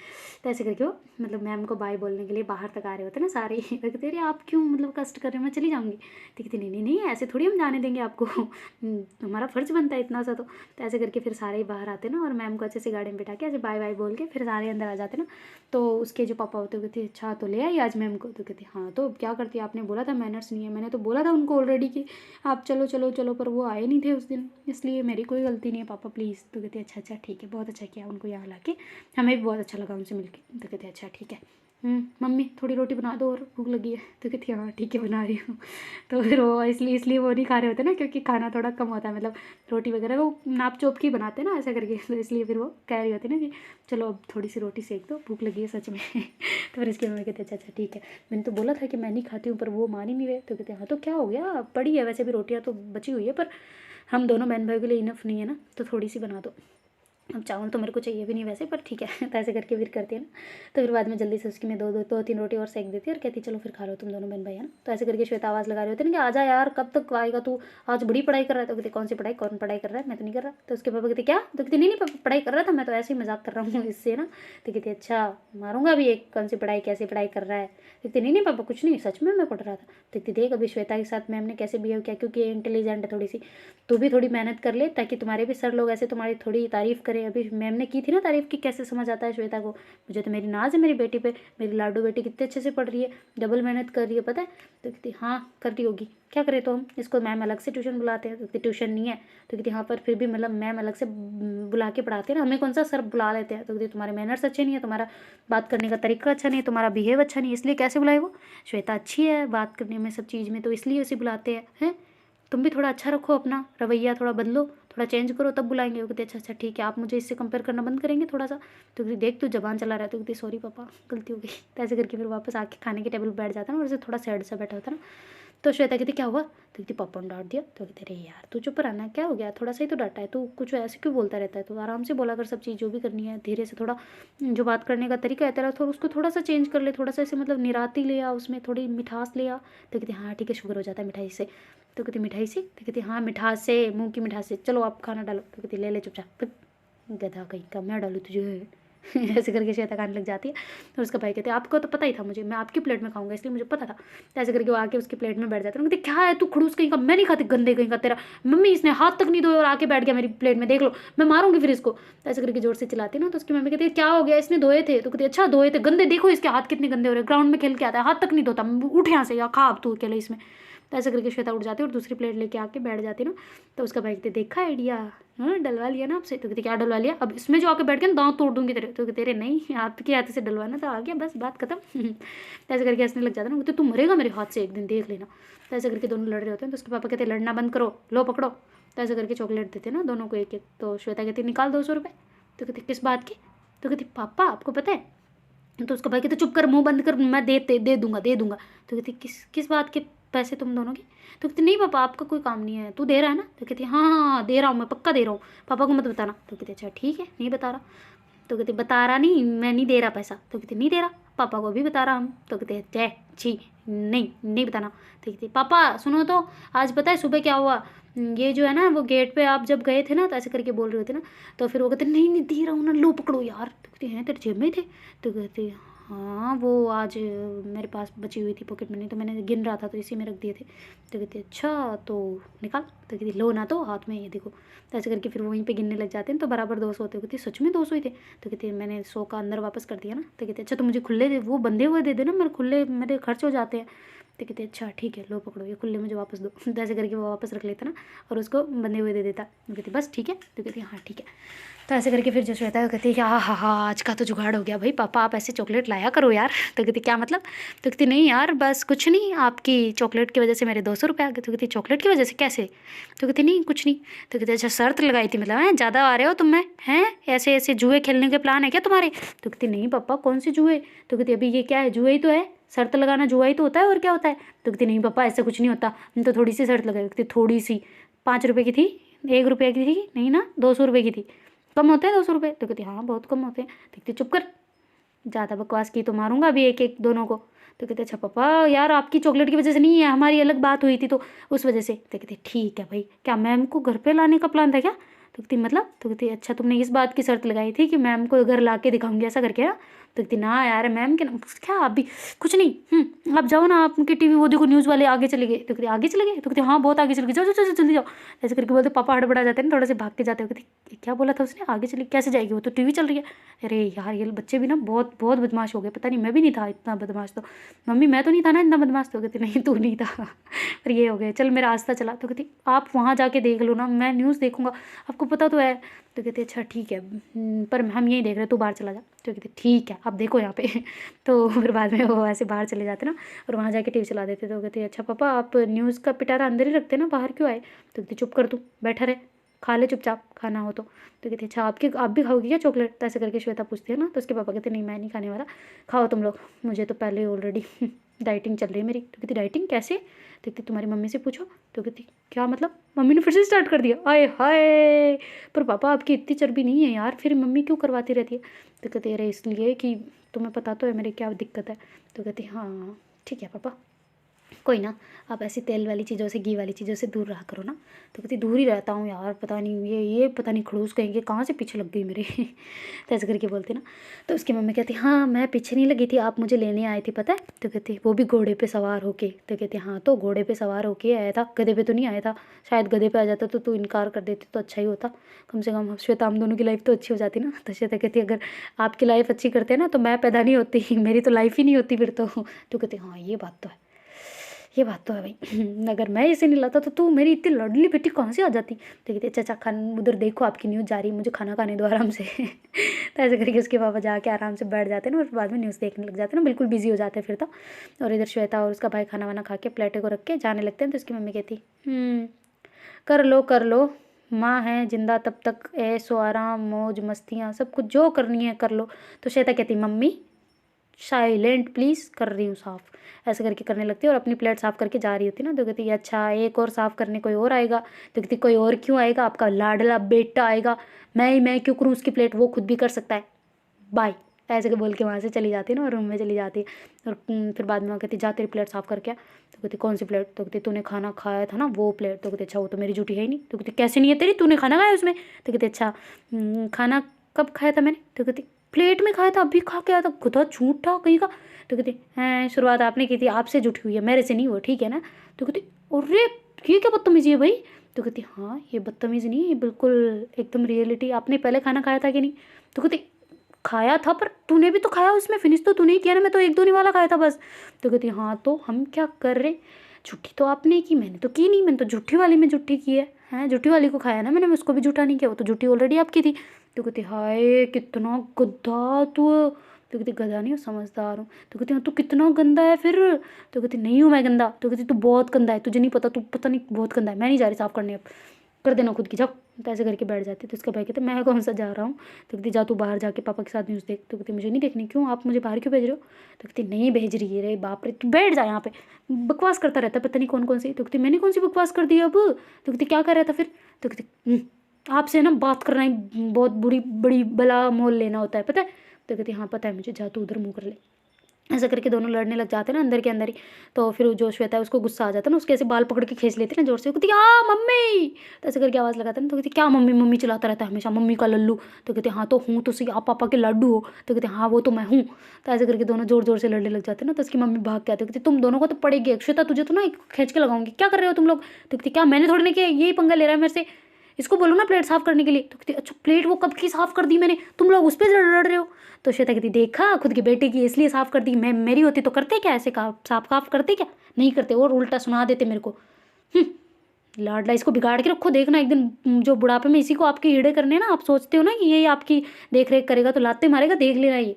तो ऐसे करके वो मतलब मैम को बाय बोलने के लिए बाहर तक आ रहे होते हैं ना सारे। तो कहते अरे आप क्यों मतलब कष्ट कर रहे हो, मैं चली जाऊँगी। तो कहती नहीं नहीं नहीं ऐसे थोड़ी हम जाने देंगे आपको, हमारा फ़र्ज़ बनता है इतना सा। तो ऐसे करके फिर सारे ही बाहर आते ना, और मैम को अच्छे से गाड़ी में बिठा के ऐसे बाय बाय बोल के फिर सारे अंदर आ जाते ना। तो उसके जो पापा होते कहते अच्छा तो ले आई आज मैम को। तो कहती हाँ तो क्या करती, आपने बोला था मैनर्स नहीं है, मैंने तो बोला था उनको ऑलरेडी कि आप चलो चलो चलो, पर वो आए नहीं थे उस दिन, इसलिए मेरी कोई गलती नहीं है पापा प्लीज़। तो कहते अच्छा अच्छा ठीक है, बहुत अच्छा किया उनको यहाँ ला के, हमें भी बहुत अच्छा लगा उनसे मिलके। तो कहते अच्छा ठीक है, मम्मी थोड़ी रोटी बना दो और भूख लगी है। तो कहती हाँ ठीक है बना रही हूँ। तो फिर वो इसलिए वो नहीं खा रहे होते ना, क्योंकि खाना थोड़ा कम होता है, मतलब रोटी वगैरह वो नाप चोप की बनाते हैं ना ऐसा करके। तो इसलिए फिर वो कह रही होती है ना कि चलो अब थोड़ी सी रोटी सेक दो, भूख लगी है सच में। तो फिर इसकी मम्मी कहते अच्छा अच्छा ठीक है, मैंने तो बोला था कि मैं नहीं खाती हूँ, पर वो मान ही नहीं रहे। तो कहते हाँ तो क्या हो गया, पड़ी है वैसे भी रोटियाँ तो बची हुई है, पर हम दोनों बहन भाई के लिए इनफ नहीं है ना, तो थोड़ी सी बना दो। अब चावल तो मेरे को चाहिए भी नहीं वैसे, पर ठीक है। तो ऐसे करके फिर करती है ना। तो फिर बाद में जल्दी से उसकी मैं दो तीन रोटी और सेक देती है और कहती चलो फिर खा लो तुम दोनों बहन भाई है ना। तो ऐसे करके श्वेता आवाज़ लगा रही होती है ना कि आजा यार कब तक आएगा तू, आज बड़ी पढ़ाई कर रहा है। तो कहते कौन सी पढ़ाई, कौन पढ़ाई कर रहा है, मैं तो नहीं कर रहा। तो उसके पापा कहते क्या। तो कहते नहीं नहीं पापा पढ़ाई कर रहा था, मैं तो ऐसे ही मजाक कर रहा हूँ इससे ना। तो कहते अच्छा मारूंगा अभी एक, कौन सी पढ़ाई, कैसे पढ़ाई कर रहा है। कहते नहीं नहीं पापा कुछ नहीं, सच में मैं पढ़ रहा था। तो कहती देख अभी श्वेता के साथ मैम ने कैसे बिहेव किया, क्योंकि इंटेलिजेंट है थोड़ी सी, तू भी थोड़ी मेहनत कर ले ताकि तुम्हारे भी सर लोग ऐसे तुम्हारी थोड़ी तारीफ़ करें। अभी मैम ने की थी ना तारीफ़ की, कैसे समझ आता है श्वेता को, मुझे तो मेरी नाज है मेरी बेटी पे, मेरी लाडू बेटी कितने अच्छे से पढ़ रही है, डबल मेहनत कर रही है पता है। तो कहती हाँ कर रही होगी, क्या करें तो हम इसको मैम अलग से ट्यूशन बुलाते हैं। तो कहती ट्यूशन नहीं है। तो कहती हाँ पर फिर भी मतलब मैम अलग से बुला के पढ़ाते हैं ना, हमें कौन सा सर बुला लेते हैं। तो कहती तुम्हारे मैनर्स अच्छे नहीं है, तुम्हारा बात करने का तरीका अच्छा नहीं है, तुम्हारा बिहेव अच्छा नहीं है, इसलिए कैसे बुलाए वो। श्वेता अच्छी है बात करने में सब चीज़ में, तो इसलिए उसे बुलाते हैं। तुम भी थोड़ा अच्छा रखो अपना रवैया, थोड़ा बदलो, थोड़ा चेंज करो तब बुलाएंगे। वो कहते अच्छा अच्छा ठीक है, आप मुझे इससे कंपेयर करना बंद करेंगे थोड़ा सा। तो कहती देख तू जबान चला रहा है। तो कहती सॉरी पापा गलती हो गई। तो ऐसे करके फिर वापस आके खाने के टेबल पर बैठ जाता ना, और उसे थोड़ा सैड सा बैठा होता ना। तो श्वेता कहती क्या हुआ। तो कहती पापा ने डांट दिया। तो कहते अरे यार तू चुप रहना, क्या हो गया, थोड़ा सा ही तो डांटा है, तू कुछ ऐसे क्यों बोलता रहता है, तो आराम से बोला कर सब चीज़ जो भी करनी है, धीरे से थोड़ा जो बात करने का तरीका है तेरा थोड़ा उसको थोड़ा सा चेंज कर ले, थोड़ा सा ऐसे मतलब निराती ले आ, उसमें थोड़ी मिठास ले आ। तो कहती हाँ ठीक है शुक्र हो जाता है मिठाई से। तो कहती मिठाई से। तो कहती हाँ मिठास से, मुँह की मिठास से, चलो आप खाना डालो। तो कहती ले ले चुपचाप, गधा कहीं का, मैं डालूँ तुझे। ऐसे करके श्वेता खाने लग जाती है। और उसका भाई कहते हैं आपको तो पता ही था मुझे, मैं आपकी प्लेट में खाऊंगा इसलिए मुझे पता था। तो ऐसे करके वो आके उसकी प्लेट में बैठ जाते हैं। कहते क्या है तू खड़ूस कहीं का, मैं नहीं खाती, गंदे कहीं का तेरा, मम्मी इसने हाथ तक नहीं धोए और आके बैठ गया मेरी प्लेट में, देख लो मैं मारूंगी फिर इसको। तो ऐसे करके जोर से चिल्लाती है ना। तो उसकी मम्मी कहती है क्या हो गया, इसने धोए थे। तो कहती अच्छा धोए थे, गंदे देखो इसके हाथ कितने गंदे हो रहे, ग्राउंड में खेल के आता है हाथ तक नहीं धोता, उठ यहाँ से या खा अब तू अकेले इसमें। तो ऐसे करके श्वेता उठ जाती है और दूसरी प्लेट लेके आके बैठ जाती है ना। तो उसका भाई कहते देखा आइडिया, हाँ डलवा लिया ना आपसे। तो कहते क्या डलवा लिया, अब इसमें जो आके बैठ गया दांत तोड़ दूंगी तेरे। तो कहते नहीं आपके हाथ से डलवाना तो आ गया बस बात खत्म। तो ऐसे करके हंसने लग जाता है ना। कहते तू मरेगा मेरे हाथ से एक दिन देख लेना। तो ऐसे करके दोनों लड़ रहे होते हैं। तो उसके पापा कहते लड़ना बंद करो, लो पकड़ो। तो ऐसे करके चॉकलेट देते ना दोनों को एक एक। तो श्वेता कहती निकाल 200 रुपये। तो कहती किस बात की। तो कहती पापा आपको पता है। तो उसका भाई कहते चुप कर, मुंह बंद कर, मैं दे दूंगा। तो कहती किस बात के पैसे तुम दोनों की। तो कहती नहीं पापा आपका कोई काम नहीं है, तू दे रहा है ना। तो कहती हाँ दे रहा हूँ, मैं पक्का दे रहा हूँ, पापा को मत बताना। तो कहती अच्छा ठीक है नहीं बता रहा। तो कहती बता रहा नहीं, मैं नहीं दे रहा पैसा। तो कहती नहीं दे रहा, पापा को भी बता रहा हम। तो कहते जय छी नहीं बताना। तो कहती पापा सुनो तो, आज पता है सुबह क्या हुआ, ये जो है ना वो गेट पे आप जब गए थे ना, तो ऐसे करके बोल रहे होते ना। तो फिर वो कहते नहीं दे रहा हूँ ना, लो पकड़ो यार। तो कहते हैं तेरे जेब में थे। तो कहते हाँ वो आज मेरे पास बची हुई थी पॉकेट मनी, तो मैंने गिन रहा था तो इसी में रख दिए थे। तो कहते अच्छा तो निकाल। तो कहती लो ना, तो हाथ में ये देखो। तो ऐसे करके फिर वहीं पे गिनने लग जाते हैं। तो बराबर 200 होते। कहती सच में 200 ही थे। तो कहती मैंने 100 का अंदर वापस कर दिया ना। तो कहते अच्छा तो मुझे खुले दे, वो बंधे हुए दे देना, मेरे खुले मेरे खर्च हो जाते हैं। तो कहते अच्छा ठीक है लो पकड़ो ये खुले मुझे वापस दो। तो ऐसे करके वो वापस रख लेता ना और उसको बंधे हुए दे देता। कहती बस ठीक है। तो कहती हाँ ठीक है। तो ऐसे करके फिर जो श्वेता है कहती है कि हाँ आज का तो जुगाड़ हो गया भाई, पापा आप ऐसे चॉकलेट लाया करो यार। तो कहती क्या मतलब? तो कहती नहीं यार बस कुछ नहीं, आपकी चॉकलेट की वजह से मेरे 200 रुपये आ गए। तो कहती चॉकलेट की वजह से कैसे? तो कहती नहीं कुछ नहीं। तो कहती अच्छा शर्त लगाई थी मतलब है ज़्यादा आ रहे हो तुम में हैं, ऐसे ऐसे जुए खेलने के प्लान है क्या तुम्हारे? तो कहती नहीं पापा कौन से जुए? तो कहती अभी ये क्या है, जुए ही तो है, शर्त लगाना जुआ ही तो होता है और क्या होता है? तो कहती नहीं पापा ऐसा कुछ नहीं होता, हम तो थोड़ी सी शर्त लगाई। कहती थोड़ी सी, 5 रुपये की थी, 1 रुपये की थी नहीं ना, 200 रुपये की थी, कम होते हैं 200 रुपये? तो कहती हाँ बहुत कम होते हैं। तो कहती चुप कर, ज़्यादा बकवास की तो मारूंगा अभी एक एक दोनों को। तो कहते अच्छा पापा यार आपकी चॉकलेट की वजह से नहीं है, हमारी अलग बात हुई थी तो उस वजह से। तो कहती ठीक है भाई, क्या मैम को घर पे लाने का प्लान था क्या? तो कहती मतलब? तो कहती अच्छा तुमने इस बात की शर्त लगाई थी कि मैम को घर ला के दिखाऊंगी ऐसा करके? हाँ। तो कहती ना यार मैम के क्या आप भी कुछ नहीं, आप जाओ ना, आपके टीवी वो देखो न्यूज़ वाले आगे चले गए। तो कहती आगे चले गए? तो कहती हाँ बहुत आगे चले गए, जाओ जाओ जल्दी जाओ। ऐसे करके बोलते पापा हड़बड़ा जाते हैं ना, थोड़ा से भाग के जाते हो। कहती क्या बोला था उसने, आगे चली कैसे जाएगी, वो तो टीवी चल रही है। अरे यार ये बच्चे भी ना बहुत बहुत बदमाश हो गए, पता नहीं मैं भी नहीं था इतना बदमाश। तो मम्मी मैं तो नहीं था ना इतना बदमाश। तो कहती नहीं तू नहीं था पर ये हो गया, चल मेरा रास्ता चला। तो कहती आप वहाँ जाके देख लो ना, मैं न्यूज़ देखूंगा, आपको पता तो है। तो कहते अच्छा ठीक है, पर हम यही देख रहे, तू बाहर चला जा। तो कहते ठीक है आप देखो यहाँ पे तो फिर बाद में वो ऐसे बाहर चले जाते ना और वहाँ जाके टीवी चला देते। तो कहते अच्छा पापा आप न्यूज़ का पिटारा अंदर ही रखते ना, बाहर क्यों आए? तो कहते चुप कर तू, बैठा रहे, खा ले चुपचाप खाना हो तो। कहते अच्छा आप भी खाओगी क्या चॉकलेट? तो ऐसे करके श्वेता पूछती है ना, तो उसके पापा कहते नहीं मैं नहीं खाने वाला, खाओ तुम लोग, मुझे तो पहले ऑलरेडी डाइटिंग चल रही है मेरी। तो कहती डाइटिंग कैसे? तो कहती तुम्हारी मम्मी से पूछो। तो कहती क्या मतलब, मम्मी ने फिर से स्टार्ट कर दिया? आए हाय, पर पापा आपकी इतनी चर्बी नहीं है यार, फिर मम्मी क्यों करवाती रहती है? तो कहती अरे इसलिए कि तुम्हें पता तो है मेरी क्या दिक्कत है। तो कहती हाँ ठीक है पापा, कोई ना, आप ऐसी तेल वाली चीज़ों से घी वाली चीज़ों से दूर रहा करो ना। तो कहती दूर ही रहता हूँ यार, पता नहीं ये पता नहीं खड़ूस कहेंगे कहाँ से पीछे लग गई मेरे तो ऐसे करके बोलती ना। तो उसकी मम्मी कहती हाँ मैं पीछे नहीं लगी थी, आप मुझे लेने आए थे पता है। तो कहती वो भी घोड़े पे सवार होके। तो कहती हाँ तो घोड़े पे सवार होके आया था, गधे पे तो नहीं आया था, शायद गधे पे आ जाता तो तू इनकार कर देती तो अच्छा ही होता, कम से कम श्वेता हम दोनों की लाइफ तो अच्छी हो जाती ना। तो श्वेता कहती अगर आपकी लाइफ अच्छी करते ना तो मैं पैदा नहीं होती, मेरी तो लाइफ ही नहीं होती फिर तो। कहती हाँ ये बात तो है, ये बात तो है भाई अगर मैं इसे नहीं लाता तो तू मेरी इतनी लाडली बेटी कहाँ से आ जाती। तो कहती अच्छा खान उधर देखो आपकी न्यूज़ जा रही है, मुझे खाना खाने दो आराम से तो ऐसे करके उसके पापा जाके आराम से बैठ जाते हैं ना और बाद में न्यूज़ देखने लग जाते हैं ना, बिल्कुल बिजी हो जाते हैं फिर तो। और इधर श्वेता और उसका भाई खाना वाना खा के प्लेटों को रख के जाने लगते हैं। तो उसकी मम्मी कहती कर लो, माँ है जिंदा तब तक ऐशो आराम मौज मस्तियाँ सब कुछ जो करनी है कर लो। तो श्वेता कहती मम्मी साइलेंट प्लीज़, कर रही हूँ साफ़। ऐसे करके करने लगती है और अपनी प्लेट साफ़ करके जा रही होती ना। तो कहती है अच्छा एक और साफ़ करने कोई और आएगा? तो कहती कोई और क्यों आएगा, आपका लाडला बेटा आएगा, मैं क्यों करूँ उसकी प्लेट, वो खुद भी कर सकता है, बाय। ऐसे के बोल के वहाँ से चली जाती है ना और रूम में चली जाती है। और फिर बाद में वो कहती जा तेरी प्लेट साफ़ करके आ। तो कहती कौन सी प्लेट? तो कहती तूने खाना खाया था ना वो प्लेट। तो कहती अच्छा वो तो मेरी जूठी है ही नहीं। तो कहती कैसे नहीं है तेरी, तूने खाना खाया उसमें? तो कहती अच्छा खाना कब खाया था मैंने? तो कहती प्लेट में खाया था, अभी खा के आया था, खुदा झूठा कहीं का। तो कहती हैं शुरुआत आपने की थी, आपसे जुटी हुई है, मेरे से नहीं वो, ठीक है ना? तो कहती अरे ये क्या बदतमीजी है भाई? तो कहती हाँ ये बदतमीज़ी नहीं, ये बिल्कुल एकदम रियलिटी, आपने पहले खाना खाया था कि नहीं? तो कहती खाया था, पर तूने भी तो खाया उसमें, फिनिश तो तूने ही किया ना, मैं तो एक दो नहीं वाला खाया था बस। तो कहती हाँ तो हम क्या कर रहे, झूठी तो आपने की, मैंने तो की नहीं, मैंने तो झूठी वाली में झूठी की है, हैं झूठी वाली को खाया ना मैंने, उसको भी झूठा नहीं किया, वो तो झूठी ऑलरेडी आपकी थी। तो कहती हाय कितना गद्दा तू। तो कहती गधा नहीं हूँ समझदार हूँ। तो कहती हाँ तू कितना गंदा है फिर? तो कहती नहीं हूँ मैं गंदा। तो कहती तू बहुत गंदा है, तुझे नहीं पता, तू पता नहीं बहुत गंदा है, मैं नहीं जा रही साफ़ करने, अब कर देना खुद की, जाओ। तो ऐसे करके बैठ जाती। तो उसका भाई कहते मैं कौन सा जा रहा हूँ। तो कहती जा तू बाहर जाके पापा के साथ न्यूज़ देख। तो कहती मुझे नहीं देखनी, क्यों आप मुझे बाहर क्यों भेज रहे हो? तो कहती नहीं भेज रही है रे बाप रे, तू बैठ जा यहाँ पे, बकवास करता रहता है पता नहीं कौन कौन सी। तो कहती मैंने कौन सी बकवास कर दी अब? तो कहती क्या कर रहा था फिर? तो कहती आपसे ना बात करना ही बहुत बुरी बड़ी बला मोल लेना होता है पता है। तो कहती हाँ पता है मुझे, जा तू उधर मुँह कर ले। ऐसा करके दोनों लड़ने लग जाते हैं ना अंदर के अंदर ही। तो फिर जो श्वेता है उसको गुस्सा आ जाता है ना, उसके ऐसे बाल पकड़ के खींच लेते हैं ना जोर से, कहती हाँ मम्मी। तो ऐसे करके आवाज़ लगाता है ना। तो कहती क्या मम्मी मम्मी चलाता रहता है हमेशा, मम्मी का लल्लू। तो कहते हाँ तो हूँ तो सही, आप पापा के लड्डू हो। तो कहते हाँ वो तो मैं हूँ। तो ऐसे करके दोनों जोर जोर से लड़ने लग जाते हैं ना। तो उसकी मम्मी भाग के आती है, कहती तुम दोनों को तो पड़ेगी, श्वेता तुझे तो ना खींच के लगाऊंगी, क्या कर रहे हो तुम लोग? तो कहती क्या मैंने थोड़ी ना किया, यही पंगा ले रहा है मेरे से, इसको बोलो ना प्लेट साफ़ करने के लिए। तो कहती अच्छा प्लेट वो कब की साफ़ कर दी मैंने, तुम लोग उस पर लड़ रहे हो। तो श्वेता कहती देखा खुद की बेटे की इसलिए साफ़ कर दी, मैं मेरी होती तो करते क्या ऐसे, साफ करते क्या? नहीं करते और उल्टा सुना देते मेरे को। लाडला इसको बिगाड़ के रखो, देखना एक दिन जो बुढ़ापे में इसी को आपके हीड़े करने ना, आप सोचते हो ना कि ये आपकी देख रेख करेगा तो लाते मारेगा, देख लेना ये।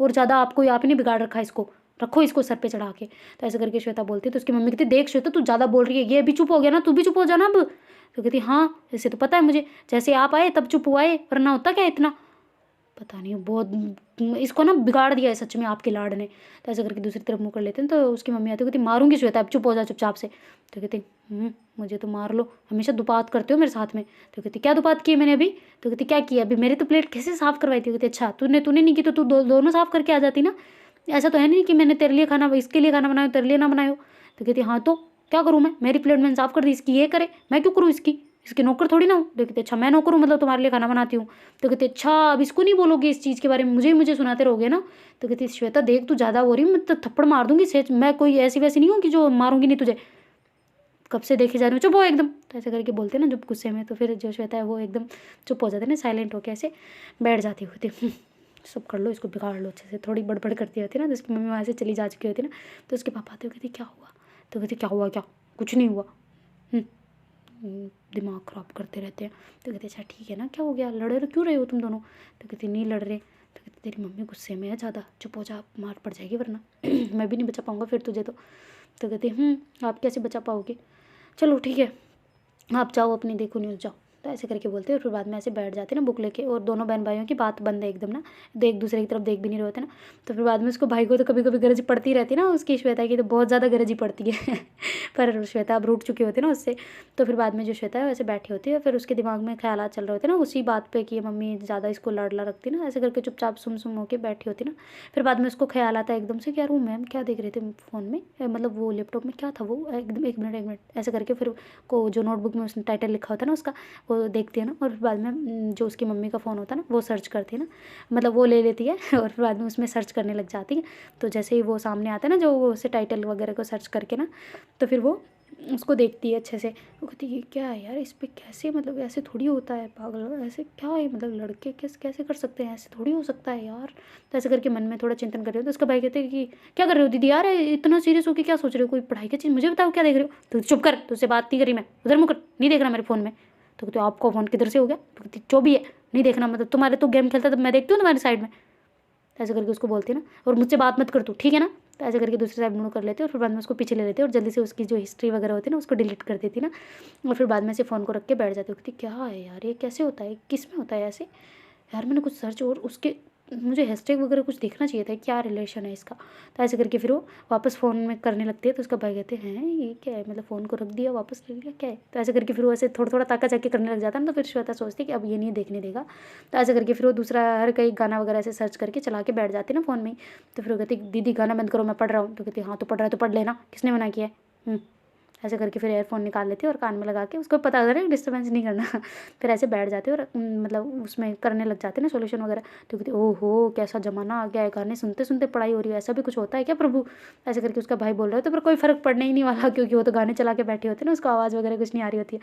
और ज़्यादा आपको आप ही ने बिगाड़ रखा है इसको, रखो इसको सर पे चढ़ा के। तो ऐसे करके श्वेता बोलती है तो उसकी मम्मी कहती देख श्वेता तू ज़्यादा बोल रही है, ये अभी चुप हो गया ना, तू भी चुप हो जाना अब। तो कहती हाँ ऐसे तो पता है मुझे, जैसे आप आए तब चुप हुआ है, वरना होता क्या इतना, पता नहीं बहुत इसको ना बिगाड़ दिया है सच में आपके लाड ने। तो ऐसा करके दूसरी तरफ मुँह कर लेते हैं। तो उसकी मम्मी आती है, कहती मारूंगी श्वेता, अब चुप हो जा चुपचाप से। तो कहती मुझे तो मार लो, हमेशा दुपात करते हो मेरे साथ में। तो कहती क्या दुपात की है मैंने अभी। तो कहती क्या किया अभी, मेरी तो प्लेट कैसे साफ़ करवाई थी। कहती अच्छा तूने नहीं की तो तू दोनों साफ़ करके आ जाती ना, ऐसा तो है नहीं कि मैंने तेरे लिए खाना इसके लिए खाना बनाया तेरे लिए ना बनायो। तो कहती हाँ तो क्या करूँ मैं, मेरी प्लेट मैंने साफ़ कर दी, इसकी ये करे, मैं क्यों करूँ इसके नौकर थोड़ी ना हूँ। तो कहते अच्छा मैं नौकर हूँ, मतलब तुम्हारे लिए खाना बनाती हूँ। तो कहते अच्छा अब इसको नहीं बोलोगे इस चीज़ के बारे में, मुझे सुनाते रहोगे ना। तो कहती श्वेता देख तू ज़्यादा हो रही, मैं तो थप्पड़ मार दूंगी सेज, मैं कोई ऐसी वैसी नहीं हूँ कि जो मारूंगी नहीं तुझे, कब से देखे जा रही हूँ, चुप हो एकदम। तो ऐसे करके बोलते ना जब गुस्से में, तो फिर जो श्वेता है वो एकदम चुप हो जाते ना, साइलेंट होकर ऐसे बैठ जाती होती। सब कर लो इसको बिगाड़ लो अच्छे से, थोड़ी बड़बड़ करती होती ना। तो उसकी मम्मी वहाँ से चली जा चुकी होती ना। तो उसके पापा आते हुए कहती क्या हुआ। तो कहती क्या हुआ, क्या कुछ नहीं हुआ, दिमाग ख़राब करते रहते हैं। तो कहते अच्छा ठीक है ना, क्या हो गया, लड़ क्यों रहे हो तुम दोनों। तो कहती नहीं लड़ रहे। तो कहती तेरी मम्मी गुस्से में है ज़्यादा, चुप हो जा मार पड़ जाएगी वरना मैं भी नहीं बचा पाऊँगा फिर तुझे। तो कहती आप कैसे बचा पाओगे, चलो ठीक है आप जाओ अपनी देखो न्यूज़ जाओ। तो ऐसे करके बोलते हैं और फिर बाद में ऐसे बैठ जाते हैं ना बुक लेके, और दोनों बहन भाइयों की बात बंद है एकदम ना, एक दूसरे की तरफ देख भी नहीं रहे होते ना। तो फिर बाद में उसको भाई को तो कभी कभी गरज पड़ती रहती है ना, उसकी श्वेता की तो बहुत ज़्यादा गरज ही पड़ती है पर श्वेता अब रूठ चुकी होती है ना उससे। तो फिर बाद में जो श्वेता है वैसे बैठी होती है, फिर उसके दिमाग में ख्याल चल रहे होते हैं ना उसी बात पे कि मम्मी ज़्यादा इसको लाडला रखती ना, ऐसे करके चुपचाप सुम होकर बैठी होती ना। फिर बाद में उसको ख्याल आता है एकदम से कि यार वो मैम क्या देख रहे थे फ़ोन में, मतलब वो लैपटॉप में क्या था वो, एकदम एक मिनट ऐसे करके फिर को जो नोटबुक में उसने टाइटल लिखा होता है ना उसका, वो देखती है ना। और फिर बाद में जो उसकी मम्मी का फ़ोन होता है ना वो सर्च करती है ना, मतलब वो ले लेती है और फिर बाद में उसमें सर्च करने लग जाती है। तो जैसे ही वो सामने आता है ना, जो वो उसे टाइटल वगैरह को सर्च करके ना, तो फिर वो उसको देखती है अच्छे से। वो कहती है ये क्या है यार, इस पर कैसे, मतलब ऐसे थोड़ी होता है पागल, ऐसे क्या है, मतलब लड़के कैसे कैसे कर सकते हैं, ऐसे थोड़ी हो सकता है यार। तो ऐसे करके मन में थोड़ा चिंतन कर रहे हो। तो उसका भाई कहते हैं कि क्या कर रहे हो दीदी यार, इतना सीरियस होकर क्या सोच रहे हो, कोई पढ़ाई की चीज़ मुझे बताओ क्या देख रहे हो। तो चुप कर, तुझसे बात नहीं करी मैं, उधर मुकर, नहीं देखना मेरे फ़ोन में। तो कहते आपको फ़ोन किधर से हो गया। तो कहती जो भी है नहीं देखना, मतलब तुम्हारे तो गेम खेलता तब मैं देखती हूँ तुम्हारी साइड में। ऐसे करके उसको बोलती है ना, और मुझसे बात मत कर तू ठीक है ना। तो ऐसे करके दूसरी साइड मूव कर लेते और फिर बाद में उसको पीछे ले लेते और जल्दी से उसकी जो हिस्ट्री वगैरह होती है ना उसको डिलीट कर देती ना। और फिर बाद में से फ़ोन को रख के बैठ जाती होती, क्या है यार ये कैसे होता है, किस में होता है ऐसे यार, मैंने कुछ सर्च और उसके मुझे हैशटैग वगैरह कुछ देखना चाहिए था, क्या रिलेशन है इसका। तो ऐसे करके फिर वो वापस फ़ोन में करने लगती है। तो उसका भाई कहते हैं ये क्या है, मतलब फ़ोन को रख दिया वापस ले लिया क्या है। तो ऐसे करके फिर वो ऐसे थोड़ा थोड़ा ताका चाकी करने लग जाता है ना। तो फिर श्वेता सोचती है कि अब ये नहीं देखने देगा। तो ऐसे करके फिर वो दूसरा हर कई गाना वगैरह ऐसे सर्च करके चला के बैठ जाती है ना फ़ोन में ही। तो फिर वो कहती दीदी गाना बंद करो मैं पढ़ रहा हूँ। तो कहती हाँ तो पढ़ रहा है तो पढ़ लेना, किसने मना किया है। ऐसे करके फिर एयरफोन निकाल लेती है और कान में लगा के, उसको पता है डिस्टर्बेंस नहीं करना फिर ऐसे बैठ जाते और मतलब उसमें करने लग जाते ना सोल्यूशन वगैरह। तो कहते ओहो कैसा ज़माना आ गया है, गाने सुनते सुनते पढ़ाई हो रही है, ऐसा भी कुछ होता है क्या प्रभु। ऐसे करके उसका भाई बोल रहा है तो फिर कोई फ़र्क पड़ने ही नहीं वाला, क्योंकि वो तो गाने चला के बैठे होते हैं ना, उसको आवाज़ वगैरह कुछ नहीं आ रही होती है।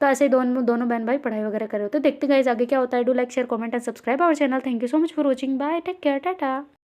तो ऐसे ही दोनों बहन भाई पढ़ाई वगैरह कर रहे होते हैं। देखते गाइस आगे क्या होता है। Do like share comment and subscribe our channel. Thank you so much for watching, bye take care tata.